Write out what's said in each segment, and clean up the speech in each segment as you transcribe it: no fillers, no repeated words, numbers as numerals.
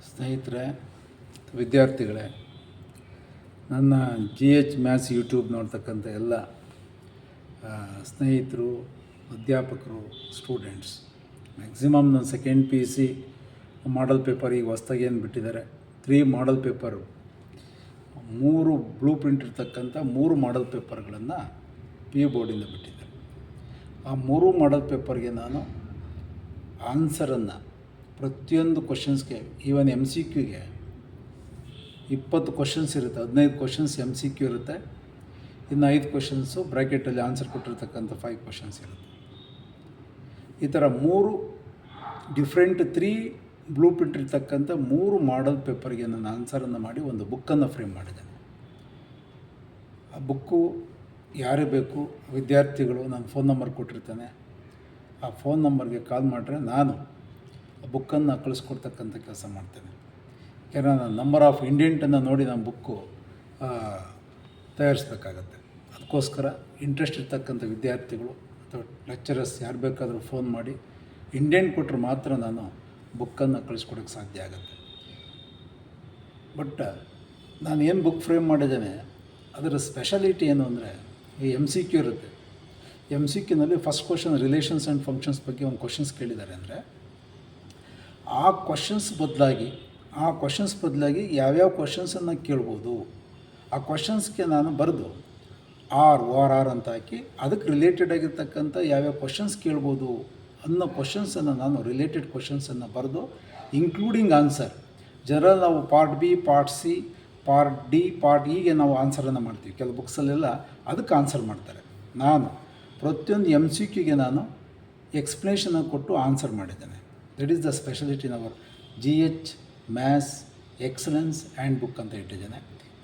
ಸ್ನೇಹಿತರೆ, ವಿದ್ಯಾರ್ಥಿಗಳೇ, ನನ್ನ GH ಮ್ಯಾಥ್ಸ್ ಯೂಟ್ಯೂಬ್ ನೋಡ್ತಕ್ಕಂಥ ಎಲ್ಲ ಸ್ನೇಹಿತರು, ಅಧ್ಯಾಪಕರು, ಸ್ಟೂಡೆಂಟ್ಸ್, ಮ್ಯಾಕ್ಸಿಮಮ್ ನನ್ನ ಸೆಕೆಂಡ್ PUC ಮಾಡಲ್ ಪೇಪರ್ ಈಗ ಹೊಸ್ದಾಗಿ ಏನು ಬಿಟ್ಟಿದ್ದಾರೆ, 3 ಮಾಡಲ್ ಪೇಪರು, 3 ಬ್ಲೂ ಪ್ರಿಂಟ್ ಇರ್ತಕ್ಕಂಥ 3 ಮಾಡಲ್ ಪೇಪರ್ಗಳನ್ನು PU ಬೋರ್ಡಿಂದ ಬಿಟ್ಟಿದ್ದಾರೆ. ಆ 3 ಮಾಡಲ್ ಪೇಪರ್ಗೆ ನಾನು ಆನ್ಸರನ್ನು ಪ್ರತಿಯೊಂದು ಕ್ವಶನ್ಸ್ಗೆ, ಈವನ್ MCQಗೆ 20 ಕ್ವಶನ್ಸ್ ಇರುತ್ತೆ, 15 ಕ್ವಶನ್ಸ್ MCQ ಇರುತ್ತೆ, ಇನ್ನು 5 ಕ್ವಶನ್ಸು ಬ್ರ್ಯಾಕೆಟಲ್ಲಿ ಆನ್ಸರ್ ಕೊಟ್ಟಿರ್ತಕ್ಕಂಥ 5 ಕ್ವಶನ್ಸ್ ಇರುತ್ತೆ. ಈ ಥರ 3 ಡಿಫ್ರೆಂಟ್ 3 ಬ್ಲೂ ಪ್ರಿಂಟ್ ಇರ್ತಕ್ಕಂಥ 3 ಮಾಡಲ್ ಪೇಪರ್ಗೆ ನಾನು ಆನ್ಸರನ್ನು ಮಾಡಿ ಒಂದು ಬುಕ್ಕನ್ನು ಫ್ರೇಮ್ ಮಾಡಿದ್ದೇನೆ. ಆ ಬುಕ್ಕು ಯಾರೇ ಬೇಕು ವಿದ್ಯಾರ್ಥಿಗಳು ನನ್ನ ಫೋನ್ ನಂಬರ್ ಕೊಟ್ಟಿರ್ತಾನೆ, ಆ ಫೋನ್ ನಂಬರ್ಗೆ ಕಾಲ್ ಮಾಡಿದ್ರೆ ನಾನು ಆ ಬುಕ್ಕನ್ನು ಕಳಿಸ್ಕೊಡ್ತಕ್ಕಂಥ ಕೆಲಸ ಮಾಡ್ತೇನೆ. ಯಾಕಂದರೆ ನಾನು ನಂಬರ್ ಆಫ್ ಇಂಡೆಂಟನ್ನು ನೋಡಿ ನಾನು ಬುಕ್ಕು ತಯಾರಿಸ್ಬೇಕಾಗತ್ತೆ. ಅದಕ್ಕೋಸ್ಕರ ಇಂಟ್ರೆಸ್ಟ್ ಇರ್ತಕ್ಕಂಥ ವಿದ್ಯಾರ್ಥಿಗಳು ಅಥವಾ ಲೆಕ್ಚರರ್ಸ್ ಯಾರು ಬೇಕಾದರೂ ಫೋನ್ ಮಾಡಿ ಇಂಡೆಂಟ್ ಕೊಟ್ಟರೆ ಮಾತ್ರ ನಾನು ಬುಕ್ಕನ್ನು ಕಳಿಸ್ಕೊಡೋಕ್ಕೆ ಸಾಧ್ಯ ಆಗುತ್ತೆ. ಬಟ್ ನಾನು ಏನು ಬುಕ್ ಫ್ರೇಮ್ ಮಾಡಿದ್ದೇನೆ ಅದರ ಸ್ಪೆಷಾಲಿಟಿ ಏನು ಅಂದರೆ, ಈ MCQ ಇರುತ್ತೆ. MCQನಲ್ಲಿ first question relations and functions ಬಗ್ಗೆ ಒಂದು ಕ್ವಶನ್ಸ್ ಕೇಳಿದ್ದಾರೆ ಅಂದರೆ, ಆ ಕ್ವಶನ್ಸ್ ಬದಲಾಗಿ ಯಾವ್ಯಾವ ಕ್ವಶನ್ಸನ್ನು ಕೇಳ್ಬೋದು, ಆ ಕ್ವಶನ್ಸ್ಗೆ ನಾನು ಬರೆದು ಆರ್ ಅಂತ ಹಾಕಿ ಅದಕ್ಕೆ ರಿಲೇಟೆಡ್ ಆಗಿರ್ತಕ್ಕಂಥ ಯಾವ್ಯಾವ ಕ್ವಶನ್ಸ್ ಕೇಳ್ಬೋದು ಅನ್ನೋ ಕ್ವಶನ್ಸನ್ನು ನಾನು ರಿಲೇಟೆಡ್ ಕ್ವಶನ್ಸನ್ನು ಬರೆದು ಇನ್ಕ್ಲೂಡಿಂಗ್ ಆನ್ಸರ್. ಜನರಲ್ ನಾವು part B, part C, part D, part Eಗೆ ನಾವು ಆನ್ಸರನ್ನು ಮಾಡ್ತೀವಿ. ಕೆಲವು ಬುಕ್ಸಲ್ಲೆಲ್ಲ ಅದಕ್ಕೆ ಆನ್ಸರ್ ಮಾಡ್ತಾರೆ. ನಾನು ಪ್ರತಿಯೊಂದು MCQಗೆ ನಾನು ಎಕ್ಸ್ಪ್ಲನೇಷನ್ ಕೊಟ್ಟು ಆನ್ಸರ್ ಮಾಡಿದ್ದೇನೆ. That is the speciality in our GH maths excellence and book ಅಂತ ಇಟ್ಟಿದ್ದೇನೆ.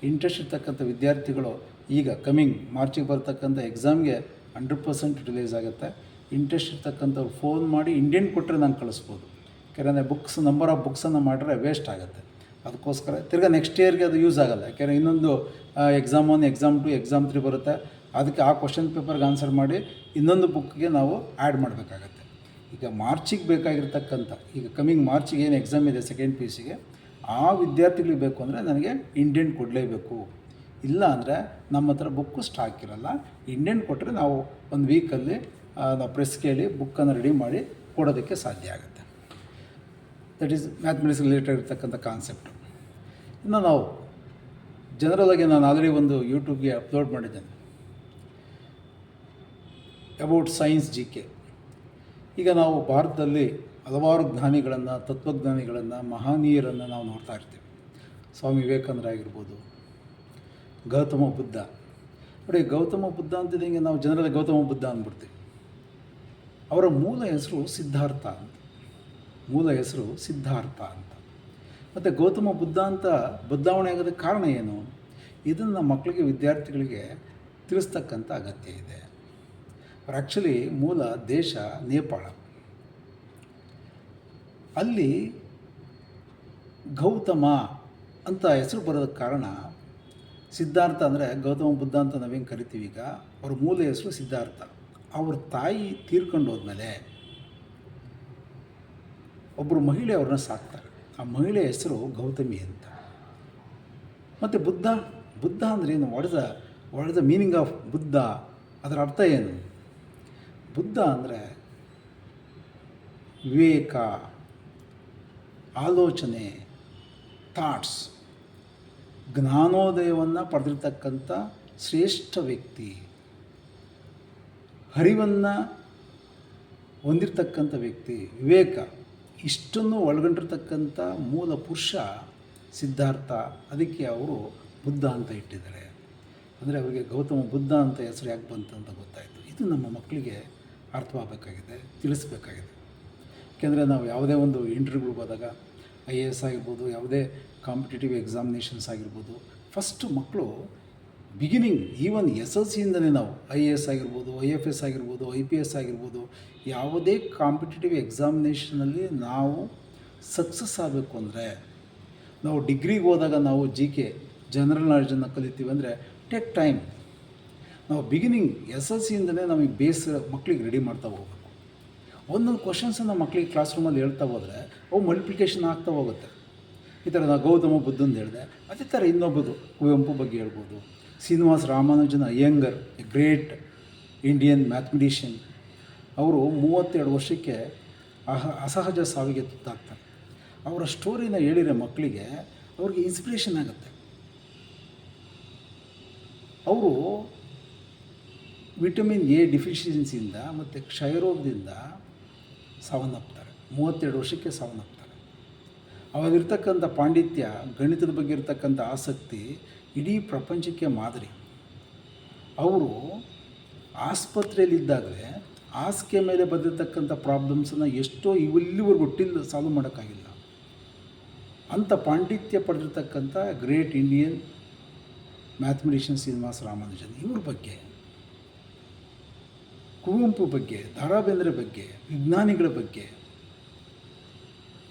ಇಂಟ್ರೆಸ್ಟ್ ಇರ್ತಕ್ಕಂಥ ವಿದ್ಯಾರ್ಥಿಗಳು ಈಗ ಕಮಿಂಗ್ ಮಾರ್ಚಿಗೆ ಬರ್ತಕ್ಕಂಥ ಎಕ್ಸಾಮ್ಗೆ 100% ರಿಲೀಸ್ ಆಗುತ್ತೆ. ಇಂಟ್ರೆಸ್ಟ್ ಇರ್ತಕ್ಕಂಥವ್ರು ಫೋನ್ ಮಾಡಿ ಇಂಡೆಂಟ್ ಕೊಟ್ಟರೆ ನಾನು ಕಳಿಸ್ಬೋದು. ಯಾಕೆಂದರೆ ನಂಬರ್ ಆಫ್ ಬುಕ್ಸನ್ನು ಮಾಡಿದ್ರೆ ವೇಸ್ಟ್ ಆಗುತ್ತೆ. ಅದಕ್ಕೋಸ್ಕರ ತಿರ್ಗಿ ನೆಕ್ಸ್ಟ್ ಇಯರ್ಗೆ ಅದು ಯೂಸ್ ಆಗೋಲ್ಲ. ಯಾಕೆಂದರೆ ಇನ್ನೊಂದು ಎಕ್ಸಾಮ್ 1, ಎಕ್ಸಾಮ್ 2, ಎಕ್ಸಾಮ್ 3 ಬರುತ್ತೆ. ಅದಕ್ಕೆ ಆ ಕ್ವಶನ್ ಪೇಪರ್ಗೆ ಆನ್ಸರ್ ಮಾಡಿ ಇನ್ನೊಂದು ಬುಕ್ಗೆ ನಾವು ಆ್ಯಡ್ ಮಾಡಬೇಕಾಗತ್ತೆ. ಈಗ ಮಾರ್ಚಿಗೆ ಬೇಕಾಗಿರ್ತಕ್ಕಂಥ, ಈಗ ಕಮಿಂಗ್ ಮಾರ್ಚಿಗೆ ಏನು ಎಕ್ಸಾಮ್ ಇದೆ ಸೆಕೆಂಡ್ PUCಗೆ, ಆ ವಿದ್ಯಾರ್ಥಿಗಳಿಗೆ ಬೇಕು ಅಂದರೆ ನನಗೆ ಇಂಡೆಂಟ್ ಕೊಡಲೇಬೇಕು. ಇಲ್ಲ ಅಂದರೆ ನಮ್ಮ ಹತ್ರ ಬುಕ್ಕು ಸ್ಟಾಕ್ ಇರೋಲ್ಲ. ಇಂಡೆಂಟ್ ಕೊಟ್ಟರೆ ನಾವು ಒಂದು ವೀಕಲ್ಲಿ ನಾವು ಪ್ರೆಸ್ ಕೇಳಿ ಬುಕ್ಕನ್ನು ರೆಡಿ ಮಾಡಿ ಕೊಡೋದಕ್ಕೆ ಸಾಧ್ಯ ಆಗುತ್ತೆ. ದಟ್ ಈಸ್ ಮ್ಯಾಥಮೆಟಿಕ್ಸ್ ರಿಲೇಟೆಡ್ ಇರ್ತಕ್ಕಂಥ ಕಾನ್ಸೆಪ್ಟು. ಇನ್ನು ನಾವು ಜನರಲಾಗಿ ನಾನು ಆಲ್ರೆಡಿ ಒಂದು ಯೂಟ್ಯೂಬ್ಗೆ ಅಪ್ಲೋಡ್ ಮಾಡಿದ್ದೇನೆ ಅಬೌಟ್ ಸೈನ್ಸ್ GK. ಈಗ ನಾವು ಭಾರತದಲ್ಲಿ ಹಲವಾರು ಜ್ಞಾನಿಗಳನ್ನು, ತತ್ವಜ್ಞಾನಿಗಳನ್ನು, ಮಹನೀಯರನ್ನು ನಾವು ನೋಡ್ತಾ ಇರ್ತೀವಿ. ಸ್ವಾಮಿ ವಿವೇಕಾನಂದರಾಗಿರ್ಬೋದು, ಗೌತಮ ಬುದ್ಧ. ನೋಡಿ, ಗೌತಮ ಬುದ್ಧ ಅಂತಿದ್ದಂಗೆ ನಾವು ಜನರಲ್ಲಿ ಗೌತಮ ಬುದ್ಧ ಅಂದ್ಬಿಡ್ತೀವಿ. ಅವರ ಮೂಲ ಹೆಸರು ಸಿದ್ಧಾರ್ಥ ಅಂತ. ಮತ್ತು ಗೌತಮ ಬುದ್ಧ ಅಂತ ಬದಲಾವಣೆ ಆಗೋದಕ್ಕೆ ಕಾರಣ ಏನು? ಇದನ್ನು ಮಕ್ಕಳಿಗೆ, ವಿದ್ಯಾರ್ಥಿಗಳಿಗೆ ತಿಳಿಸ್ತಕ್ಕಂಥ ಅಗತ್ಯ ಇದೆ. ಆ್ಯಕ್ಚುಲಿ ಮೂಲ ದೇಶ ನೇಪಾಳ. ಅಲ್ಲಿ ಗೌತಮ ಅಂತ ಹೆಸರು ಬರೋದಕ್ಕೆ ಕಾರಣ, ಸಿದ್ಧಾರ್ಥ ಅಂದರೆ ಗೌತಮ ಬುದ್ಧ ಅಂತ ನಾವೇನು ಕರಿತೀವಿ. ಈಗ ಅವ್ರ ಮೂಲ ಹೆಸರು ಸಿದ್ಧಾರ್ಥ. ಅವ್ರ ತಾಯಿ ತೀರ್ಕೊಂಡು ಹೋದ್ಮೇಲೆ ಒಬ್ಬರು ಮಹಿಳೆ ಅವ್ರನ್ನ ಸಾಕ್ತಾರೆ. ಆ ಮಹಿಳೆ ಹೆಸರು ಗೌತಮಿ ಅಂತ. ಮತ್ತು ಬುದ್ಧ ಅಂದರೆ ಏನು? What is the meaning of Buddha? ಅದರ ಅರ್ಥ ಏನು? ಬುದ್ಧ ಅಂದರೆ ವಿವೇಕ, ಆಲೋಚನೆ, ಥಾಟ್ಸ್, ಜ್ಞಾನೋದಯವನ್ನು ಪಡೆದಿರ್ತಕ್ಕಂಥ ಶ್ರೇಷ್ಠ ವ್ಯಕ್ತಿ, ಅರಿವನ್ನು ಹೊಂದಿರತಕ್ಕಂಥ ವ್ಯಕ್ತಿ, ವಿವೇಕ, ಇಷ್ಟನ್ನು ಒಳಗೊಂಡಿರ್ತಕ್ಕಂಥ ಮೂಲ ಪುರುಷ ಸಿದ್ಧಾರ್ಥ. ಅದಕ್ಕೆ ಅವರು ಬುದ್ಧ ಅಂತ ಇಟ್ಟಿದ್ದಾರೆ. ಅಂದರೆ ಅವರಿಗೆ ಗೌತಮ ಬುದ್ಧ ಅಂತ ಹೆಸರು ಯಾಕೆ ಬಂತು ಅಂತ ಗೊತ್ತಾಯಿತು. ಇದು ನಮ್ಮ ಮಕ್ಕಳಿಗೆ ಅರ್ಥವಾಗಬೇಕಾಗಿದೆ, ತಿಳಿಸ್ಬೇಕಾಗಿದೆ. ಯಾಕೆಂದರೆ ನಾವು ಯಾವುದೇ ಒಂದು ಇಂಟರ್ವ್ಯೂಗೆ ಹೋದಾಗ IAS ಆಗಿರ್ಬೋದು, ಯಾವುದೇ ಕಾಂಪಿಟೇಟಿವ್ ಎಕ್ಸಾಮಿನೇಷನ್ಸ್ ಆಗಿರ್ಬೋದು, ಫಸ್ಟು ಮಕ್ಕಳು ಬಿಗಿನಿಂಗ್ ಈವನ್ SLCಯಿಂದಲೇ ನಾವು IAS ಆಗಿರ್ಬೋದು, IFS ಆಗಿರ್ಬೋದು, IPS ಆಗಿರ್ಬೋದು, ಯಾವುದೇ ಕಾಂಪಿಟೇಟಿವ್ ಎಕ್ಸಾಮಿನೇಷನಲ್ಲಿ ನಾವು ಸಕ್ಸಸ್ ಆಗಬೇಕು ಅಂದರೆ, ನಾವು ಡಿಗ್ರಿಗೆ ಹೋದಾಗ ನಾವು GK ಜನರಲ್ ನಾಲೆಡ್ಜನ್ನು ಕಲಿತೀವಿ ಅಂದರೆ ಟೇಕ್ ಟೈಮ್. ನಾವು ಬಿಗಿನಿಂಗ್ SLCಯಿಂದಲೇ ನಮಗೆ ಬೇಸ್ ಮಕ್ಕಳಿಗೆ ರೆಡಿ ಮಾಡ್ತಾ ಹೋಗ್ಬೇಕು. ಒಂದೊಂದು ಕ್ವಶನ್ಸನ್ನು ಮಕ್ಕಳಿಗೆ ಕ್ಲಾಸ್ ರೂಮಲ್ಲಿ ಹೇಳ್ತಾ ಹೋದರೆ ಅವು ಮಲ್ಟಿಪ್ಲಿಕೇಶನ್ ಆಗ್ತಾ ಹೋಗುತ್ತೆ. ಈ ಥರ ನಾವು ಗೌತಮ ಬುದ್ಧಂದು ಹೇಳಿದೆ. ಅದೇ ಥರ ಇನ್ನೊಬ್ಬದು ಕುವೆಂಪು ಬಗ್ಗೆ ಹೇಳ್ಬೋದು. Srinivasa Ramanujan Iyengar, A great Indian mathematician. ಅವರು 32 ವರ್ಷಕ್ಕೆ ಅಸಹಜ ಸಾವಿಗೆ ತುತ್ತಾಗ್ತಾರೆ. ಅವರ ಸ್ಟೋರಿನ ಹೇಳಿರೋ ಮಕ್ಕಳಿಗೆ ಅವ್ರಿಗೆ ಇನ್ಸ್ಪಿರೇಷನ್ ಆಗುತ್ತೆ. ಅವರು ವಿಟಮಿನ್ ಎ ಡಿಫಿಷಿಯನ್ಸಿಯಿಂದ ಮತ್ತು ಕ್ಷಯರೋಗದಿಂದ ಸಾವನ್ನಪ್ತಾರೆ. 32 ವರ್ಷಕ್ಕೆ ಸಾವನ್ನಪ್ತಾರೆ. ಅವಾಗಿರ್ತಕ್ಕಂಥ ಪಾಂಡಿತ್ಯ, ಗಣಿತದ ಬಗ್ಗೆ ಇರ್ತಕ್ಕಂಥ ಆಸಕ್ತಿ ಇಡೀ ಪ್ರಪಂಚಕ್ಕೆ ಮಾದರಿ. ಅವರು ಆಸ್ಪತ್ರೆಯಲ್ಲಿದ್ದಾಗಲೇ ಹಾಸಿಗೆ ಮೇಲೆ ಬಂದಿರತಕ್ಕಂಥ ಪ್ರಾಬ್ಲಮ್ಸನ್ನು ಎಷ್ಟೋ ಇಲ್ಲಿವರೆಗೂ ಒಟ್ಟಿಲ್ಲ ಸಾಲ್ವ್ ಮಾಡೋಕ್ಕಾಗಿಲ್ಲ. ಅಂಥ ಪಾಂಡಿತ್ಯ ಪಡೆದಿರ್ತಕ್ಕಂಥ great Indian mathematician Srinivasa Ramanujan. ಇವ್ರ ಬಗ್ಗೆ, ಕುವೆಂಪು ಬಗ್ಗೆ, ದ ರಾ ಬೇಂದ್ರೆ ಬಗ್ಗೆ, ವಿಜ್ಞಾನಿಗಳ ಬಗ್ಗೆ,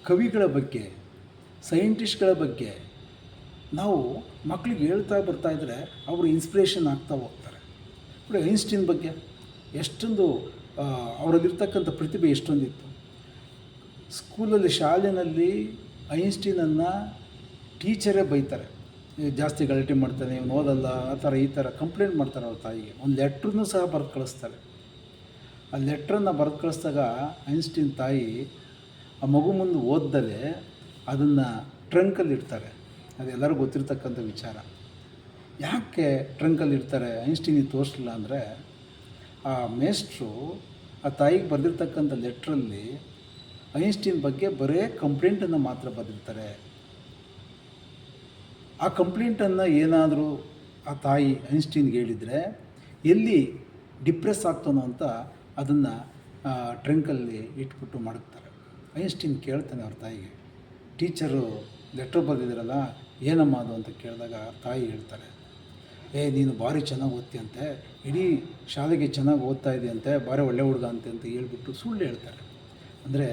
ಕವಿಗಳ ಬಗ್ಗೆ, ಸೈಂಟಿಸ್ಟ್ಗಳ ಬಗ್ಗೆ ನಾವು ಮಕ್ಕಳಿಗೆ ಹೇಳ್ತಾ ಬರ್ತಾಯಿದ್ರೆ ಅವರು ಇನ್ಸ್ಪಿರೇಷನ್ ಆಗ್ತಾ ಹೋಗ್ತಾರೆ. ನೋಡಿ, ಐನ್ಸ್ಟೀನ್ ಬಗ್ಗೆ ಎಷ್ಟೊಂದು ಅವರಲ್ಲಿರ್ತಕ್ಕಂಥ ಪ್ರತಿಭೆ ಎಷ್ಟೊಂದಿತ್ತು. ಸ್ಕೂಲಲ್ಲಿ, ಶಾಲೆಯಲ್ಲಿ ಐನ್ಸ್ಟೀನನ್ನು ಟೀಚರೇ ಬೈತಾರೆ, ಜಾಸ್ತಿ ಗಲಾಟೆ ಮಾಡ್ತಾನೆ, ಇವನು ಓದಲ್ಲ, ಆ ಥರ ಈ ಥರ ಕಂಪ್ಲೇಂಟ್ ಮಾಡ್ತಾರೆ ಅವ್ರ ತಾಯಿಗೆ. ಒಂದು ಲೆಟ್ರನ್ನೂ ಸಹ ಬರೆದು ಕಳಿಸ್ತಾರೆ. ಆ ಲೆಟ್ರನ್ನು ಬರೆದು ಕಳಿಸ್ದಾಗ ಐನ್ಸ್ಟೀನ್ ತಾಯಿ ಆ ಮಗು ಮುಂದೆ ಓದ್ದಲೇ ಅದನ್ನು ಟ್ರಂಕಲ್ಲಿ ಇಡ್ತಾರೆ. ಅದೆಲ್ಲರಿಗೂ ಗೊತ್ತಿರ್ತಕ್ಕಂಥ ವಿಚಾರ. ಯಾಕೆ ಟ್ರಂಕಲ್ಲಿ ಇಡ್ತಾರೆ, ಐನ್ಸ್ಟೀನಿಗೆ ತೋರಿಸಲಿಲ್ಲ ಅಂದರೆ, ಆ ಮೇಸ್ಟ್ರು ಆ ತಾಯಿಗೆ ಬರೆದಿರ್ತಕ್ಕಂಥ ಲೆಟ್ರಲ್ಲಿ ಐನ್ಸ್ಟೀನ್ ಬಗ್ಗೆ ಬರೀ ಕಂಪ್ಲೇಂಟನ್ನು ಮಾತ್ರ ಬರೆದಿರ್ತಾರೆ. ಆ ಕಂಪ್ಲೇಂಟನ್ನು ಏನಾದರೂ ಆ ತಾಯಿ ಐನ್ಸ್ಟೀನ್ಗೆ ಹೇಳಿದರೆ ಎಲ್ಲಿ ಡಿಪ್ರೆಸ್ ಆಗ್ತಾನೋ ಅಂತ ಅದನ್ನು ಟ್ರಂಕಲ್ಲಿ ಇಟ್ಬಿಟ್ಟು ಮಡಗ್ತಾರೆ. ಐನ್ಸ್ಟೀನ್ ಕೇಳ್ತಾನೆ ಅವ್ರ ತಾಯಿಗೆ, ಟೀಚರು ಲೆಟ್ರ್ ಬರೆದಿದ್ದೀರಲ್ಲ ಏನಮ್ಮ ಅದು ಅಂತ ಕೇಳಿದಾಗ ತಾಯಿ ಹೇಳ್ತಾರೆ, ನೀನು ಭಾರಿ ಚೆನ್ನಾಗಿ ಓದ್ತೀಯಂತೆ, ಇಡೀ ಶಾಲೆಗೆ ಚೆನ್ನಾಗಿ ಓದ್ತಾ ಇದೆಯಂತೆ, ಭಾರಿ ಒಳ್ಳೆ ಹುಡುಗ ಅಂತೆ ಅಂತ ಹೇಳ್ಬಿಟ್ಟು ಸುಳ್ಳು ಹೇಳ್ತಾರೆ. ಅಂದರೆ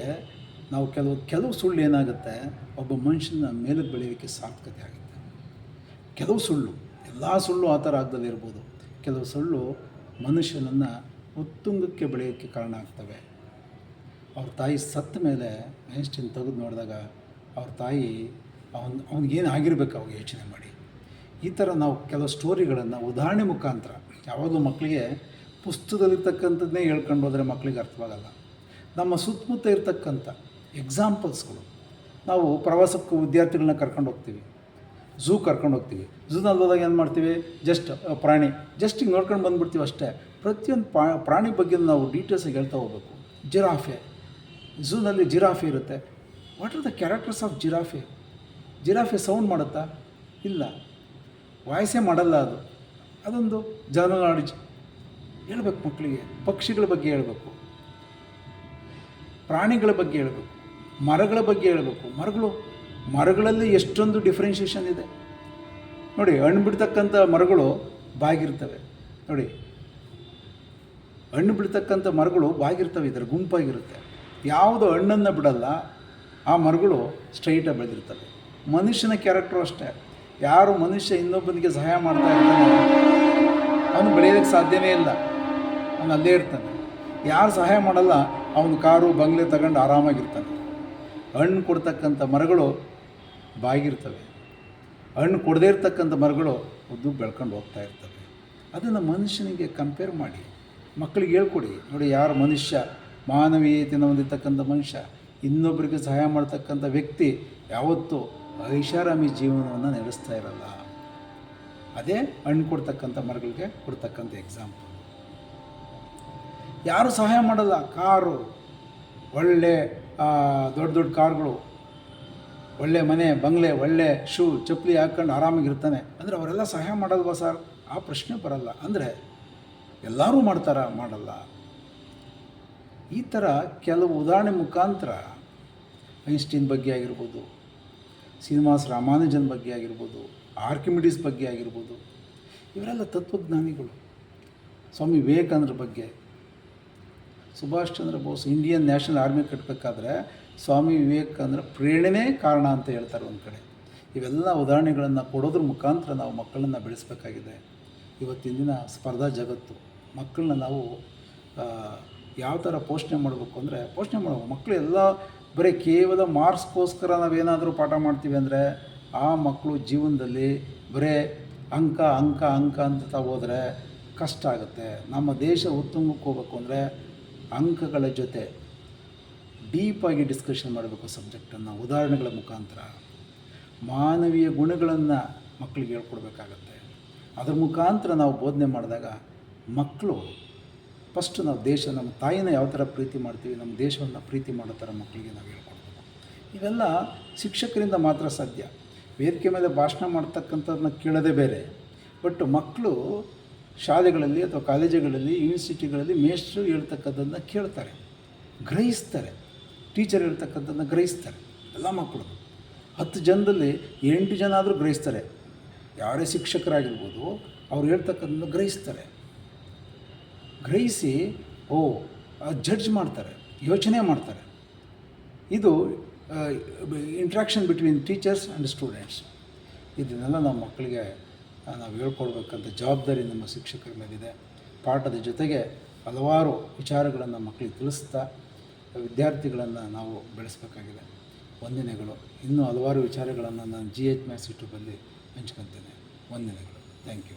ನಾವು ಕೆಲವು ಸುಳ್ಳು ಏನಾಗುತ್ತೆ, ಒಬ್ಬ ಮನುಷ್ಯನ ಮೇಲಕ್ಕೆ ಬೆಳೆಯೋಕ್ಕೆ ಸಾರ್ಥಕತೆ ಆಗುತ್ತೆ. ಕೆಲವು ಸುಳ್ಳು, ಎಲ್ಲ ಸುಳ್ಳು ಆ ಥರ ಆಗದಲ್ಲೇ ಇರ್ಬೋದು. ಕೆಲವು ಸುಳ್ಳು ಮನುಷ್ಯನನ್ನು ಉತ್ತುಂಗಕ್ಕೆ ಬೆಳೆಯೋಕ್ಕೆ ಕಾರಣ ಆಗ್ತವೆ. ಅವ್ರ ತಾಯಿ ಸತ್ತ ಮೇಲೆ ಐನ್ಸ್ಟೀನ್ ತೆಗೆದು ನೋಡಿದಾಗ ಅವ್ರ ತಾಯಿ ಅವ್ನಿಗೇನು ಆಗಿರ್ಬೇಕು ಅವಾಗ ಯೋಚನೆ ಮಾಡಿ. ಈ ಥರ ನಾವು ಕೆಲವು ಸ್ಟೋರಿಗಳನ್ನು ಉದಾಹರಣೆ ಮುಖಾಂತರ, ಯಾವಾಗಲೂ ಮಕ್ಕಳಿಗೆ ಪುಸ್ತಕದಲ್ಲಿರ್ತಕ್ಕಂಥದ್ದನ್ನೇ ಹೇಳ್ಕೊಂಡು ಹೋದರೆ ಮಕ್ಕಳಿಗೆ ಅರ್ಥವಾಗಲ್ಲ. ನಮ್ಮ ಸುತ್ತಮುತ್ತ ಇರ್ತಕ್ಕಂಥ ಎಕ್ಸಾಂಪಲ್ಸ್ಗಳು, ನಾವು ಪ್ರವಾಸಕ್ಕೂ ವಿದ್ಯಾರ್ಥಿಗಳನ್ನ ಕರ್ಕೊಂಡು ಹೋಗ್ತೀವಿ, ಝೂ ಕರ್ಕೊಂಡು ಹೋಗ್ತೀವಿ. ಝೂನಲ್ಲಿ ಹೋದಾಗ ಏನು ಮಾಡ್ತೀವಿ, ಪ್ರಾಣಿ ಜಸ್ಟ್ ಹಿಂಗೆ ನೋಡ್ಕೊಂಡು ಬಂದುಬಿಡ್ತೀವಿ ಅಷ್ಟೇ. ಪ್ರತಿಯೊಂದು ಪ್ರಾಣಿ ಬಗ್ಗೆ ನಾವು ಡೀಟೇಲ್ಸಾಗಿ ಹೇಳ್ತಾ ಹೋಗ್ಬೇಕು. ಜಿರಾಫೆ, ಝೂನಲ್ಲಿ ಜಿರಾಫೆ ಇರುತ್ತೆ. What are the characters of giraffe? Giraffe sound ಮಾಡುತ್ತಾ? ಇಲ್ಲ, ವಾಯ್ಸೇ ಮಾಡಲ್ಲ. ಅದೊಂದು ಜನರಲ್ ನಾಲೆಡ್ಜ್ ಹೇಳ್ಬೇಕು ಮಕ್ಕಳಿಗೆ. ಪಕ್ಷಿಗಳ ಬಗ್ಗೆ ಹೇಳಬೇಕು, ಪ್ರಾಣಿಗಳ ಬಗ್ಗೆ ಹೇಳಬೇಕು, ಮರಗಳ ಬಗ್ಗೆ ಹೇಳಬೇಕು. ಮರಗಳಲ್ಲಿ ಎಷ್ಟೊಂದು ಡಿಫ್ರೆನ್ಷಿಯೇಷನ್ ಇದೆ ನೋಡಿ. ಹಣ್ಣು ಬಿಡ್ತಕ್ಕಂಥ ಮರಗಳು ಬಾಗಿರ್ತವೆ ನೋಡಿ, ಹಣ್ಣು ಬಿಡ್ತಕ್ಕಂಥ ಮರಗಳು ಬಾಗಿರ್ತವೆ, ಇದರ ಗುಂಪಾಗಿರುತ್ತೆ. ಯಾವುದು ಹಣ್ಣನ್ನು ಬಿಡಲ್ಲ ಆ ಮರಗಳು ಸ್ಟ್ರೈಟಾಗಿ ಬೆಳೆದಿರ್ತವೆ. ಮನುಷ್ಯನ ಕ್ಯಾರೆಕ್ಟರು ಅಷ್ಟೇ. ಯಾರು ಮನುಷ್ಯ ಇನ್ನೊಬ್ಬನಿಗೆ ಸಹಾಯ ಮಾಡ್ತಾ ಇರ್ತಾನೆ ಅವನು ಬೆಳೆಯೋದಕ್ಕೆ ಸಾಧ್ಯವೇ ಇಲ್ಲ, ಅವನು ಅಲ್ಲೇ ಇರ್ತಾನೆ. ಯಾರು ಸಹಾಯ ಮಾಡಲ್ಲ ಅವನು ಕಾರು ಬಂಗ್ಲೆ ತಗೊಂಡು ಆರಾಮಾಗಿರ್ತಾನೆ. ಹಣ್ಣು ಕೊಡ್ತಕ್ಕಂಥ ಮರಗಳು ಬಾಗಿರ್ತವೆ, ಹಣ್ಣು ಕೊಡದೇ ಇರ್ತಕ್ಕಂಥ ಮರಗಳು ಉದ್ದು ಬೆಳ್ಕೊಂಡು ಹೋಗ್ತಾ ಇರ್ತವೆ. ಅದನ್ನು ಮನುಷ್ಯನಿಗೆ ಕಂಪೇರ್ ಮಾಡಿ ಮಕ್ಕಳಿಗೆ ಹೇಳ್ಕೊಡಿ. ನೋಡಿ, ಯಾರು ಮನುಷ್ಯ ಮಾನವೀಯತೆಯನ್ನು ಹೊಂದಿರತಕ್ಕಂಥ ಮನುಷ್ಯ, ಇನ್ನೊಬ್ಬರಿಗೆ ಸಹಾಯ ಮಾಡ್ತಕ್ಕಂಥ ವ್ಯಕ್ತಿ ಯಾವತ್ತೂ ಐಷಾರಾಮಿ ಜೀವನವನ್ನು ನಡೆಸ್ತಾ ಇರಲ್ಲ. ಅದೇ ಹಣ್ಣು ಕೊಡ್ತಕ್ಕಂಥ ಮರಗಳಿಗೆ ಕೊಡ್ತಕ್ಕಂಥ ಎಕ್ಸಾಂಪಲ್. ಯಾರು ಸಹಾಯ ಮಾಡಲ್ಲ, ಕಾರು, ಒಳ್ಳೆ ದೊಡ್ಡ ದೊಡ್ಡ ಕಾರ್ಗಳು, ಒಳ್ಳೆ ಮನೆ ಬಂಗ್ಲೆ, ಒಳ್ಳೆ ಶೂ ಚಪ್ಪಲಿ ಹಾಕ್ಕೊಂಡು ಆರಾಮಾಗಿರ್ತಾನೆ ಅಂದರೆ ಅವರೆಲ್ಲ ಸಹಾಯ ಮಾಡಲ್ವಾ ಸರ್? ಆ ಪ್ರಶ್ನೆ ಬರಲ್ಲ. ಅಂದರೆ ಎಲ್ಲರೂ ಮಾಡ್ತಾರಾ? ಮಾಡಲ್ಲ. ಈ ಥರ ಕೆಲವು ಉದಾಹರಣೆ ಮುಖಾಂತರ ಐನ್ಸ್ಟೀನ್ ಬಗ್ಗೆ ಆಗಿರ್ಬೋದು, ಶ್ರೀನಿವಾಸ ರಾಮಾನುಜನ್ ಬಗ್ಗೆ ಆಗಿರ್ಬೋದು, ಆರ್ಕಿಮಿಡೀಸ್ ಬಗ್ಗೆ ಆಗಿರ್ಬೋದು, ಇವರೆಲ್ಲ ತತ್ವಜ್ಞಾನಿಗಳು. ಸ್ವಾಮಿ ವಿವೇಕಾನಂದರ ಬಗ್ಗೆ, Subhash Chandra Bose Indian national army ಕಟ್ಟಬೇಕಾದ್ರೆ ಸ್ವಾಮಿ ವಿವೇಕಾನಂದರ ಪ್ರೇರಣೆ ಕಾರಣ ಅಂತ ಹೇಳ್ತಾರೆ ಒಂದು ಕಡೆ. ಇವೆಲ್ಲ ಉದಾಹರಣೆಗಳನ್ನು ಕೊಡೋದ್ರ ಮುಖಾಂತರ ನಾವು ಮಕ್ಕಳನ್ನು ಬೆಳೆಸಬೇಕಾಗಿದೆ. ಇವತ್ತಿನ ದಿನ ಸ್ಪರ್ಧಾ ಜಗತ್ತು, ಮಕ್ಕಳನ್ನ ನಾವು ಯಾವ ಥರ ಪೋಷಣೆ ಮಾಡಬೇಕು ಅಂದರೆ, ಪೋಷಣೆ ಮಾಡಬೇಕು. ಮಕ್ಕಳು ಎಲ್ಲ ಬರೀ ಕೇವಲ ಮಾರ್ಕ್ಸ್ಗೋಸ್ಕರ ನಾವೇನಾದರೂ ಪಾಠ ಮಾಡ್ತೀವಿ ಅಂದರೆ ಆ ಮಕ್ಕಳು ಜೀವನದಲ್ಲಿ ಬರೀ ಅಂಕ ಅಂಕ ಅಂಕ ಅಂತ ಹೋದರೆ ಕಷ್ಟ ಆಗುತ್ತೆ. ನಮ್ಮ ದೇಶ ಉತ್ತುಂಗಕ್ಕೆ ಹೋಗ್ಬೇಕು ಅಂದರೆ ಅಂಕಗಳ ಜೊತೆ ಡೀಪಾಗಿ ಡಿಸ್ಕಷನ್ ಮಾಡಬೇಕು ಸಬ್ಜೆಕ್ಟನ್ನು, ಉದಾಹರಣೆಗಳ ಮುಖಾಂತರ ಮಾನವೀಯ ಗುಣಗಳನ್ನು ಮಕ್ಕಳಿಗೆ ಹೇಳ್ಕೊಡ್ಬೇಕಾಗತ್ತೆ. ಅದ್ರ ಮುಖಾಂತರ ನಾವು ಬೋಧನೆ ಮಾಡಿದಾಗ ಮಕ್ಕಳು ಫಸ್ಟು ನಾವು ನಮ್ಮ ತಾಯಿನ ಯಾವ ಥರ ಪ್ರೀತಿ ಮಾಡ್ತೀವಿ, ನಮ್ಮ ದೇಶವನ್ನು ಪ್ರೀತಿ ಮಾಡೋ ಥರ ಮಕ್ಕಳಿಗೆ ನಾವು ಹೇಳ್ಕೊಡ್ಬೇಕು. ಇವೆಲ್ಲ ಶಿಕ್ಷಕರಿಂದ ಮಾತ್ರ ಸಾಧ್ಯ. ವೇದಿಕೆ ಮೇಲೆ ಭಾಷಣ ಮಾಡ್ತಕ್ಕಂಥದ್ದನ್ನ ಕೇಳೋದೇ ಬೇರೆ. ಬಟ್ ಮಕ್ಕಳು ಶಾಲೆಗಳಲ್ಲಿ ಅಥವಾ ಕಾಲೇಜುಗಳಲ್ಲಿ ಯೂನಿವರ್ಸಿಟಿಗಳಲ್ಲಿ ಮೇಷ್ಟ್ರು ಹೇಳ್ತಕ್ಕಂಥದ್ದನ್ನ ಕೇಳ್ತಾರೆ, ಗ್ರಹಿಸ್ತಾರೆ. ಟೀಚರ್ ಹೇಳ್ತಕ್ಕಂಥದ್ದನ್ನ ಗ್ರಹಿಸ್ತಾರೆ. ಎಲ್ಲ ಮಕ್ಕಳು 10 ಜನದಲ್ಲಿ 8 ಜನ ಆದರೂ ಗ್ರಹಿಸ್ತಾರೆ. ಯಾರೇ ಶಿಕ್ಷಕರಾಗಿರ್ಬೋದು, ಅವ್ರು ಹೇಳ್ತಕ್ಕಂಥದ್ದನ್ನು ಗ್ರಹಿಸ್ತಾರೆ. ಗ್ರಹಿಸಿ ಜಡ್ಜ್ ಮಾಡ್ತಾರೆ, ಯೋಚನೆ ಮಾಡ್ತಾರೆ. ಇದು interaction between teachers and students. ಇದನ್ನೆಲ್ಲ ನಮ್ಮ ಮಕ್ಕಳಿಗೆ ನಾವು ಹೇಳ್ಕೊಡ್ಬೇಕಂತ ಜವಾಬ್ದಾರಿ ನಮ್ಮ ಶಿಕ್ಷಕರ ಮೇಲಿದೆ. ಪಾಠದ ಜೊತೆಗೆ ಹಲವಾರು ವಿಚಾರಗಳನ್ನು ಮಕ್ಕಳಿಗೆ ತಿಳಿಸ್ತಾ ವಿದ್ಯಾರ್ಥಿಗಳನ್ನು ನಾವು ಬೆಳೆಸಬೇಕಾಗಿದೆ. ವಂದನೆಗಳು. ಇನ್ನೂ ಹಲವಾರು ವಿಚಾರಗಳನ್ನು ನಾನು GH ಮ್ಯಾಥ್ಸ್ ಯೂಟ್ಯೂಬಲ್ಲಿ ಹಂಚ್ಕೊತೇನೆ. ವಂದನೆಗಳು. Thank you.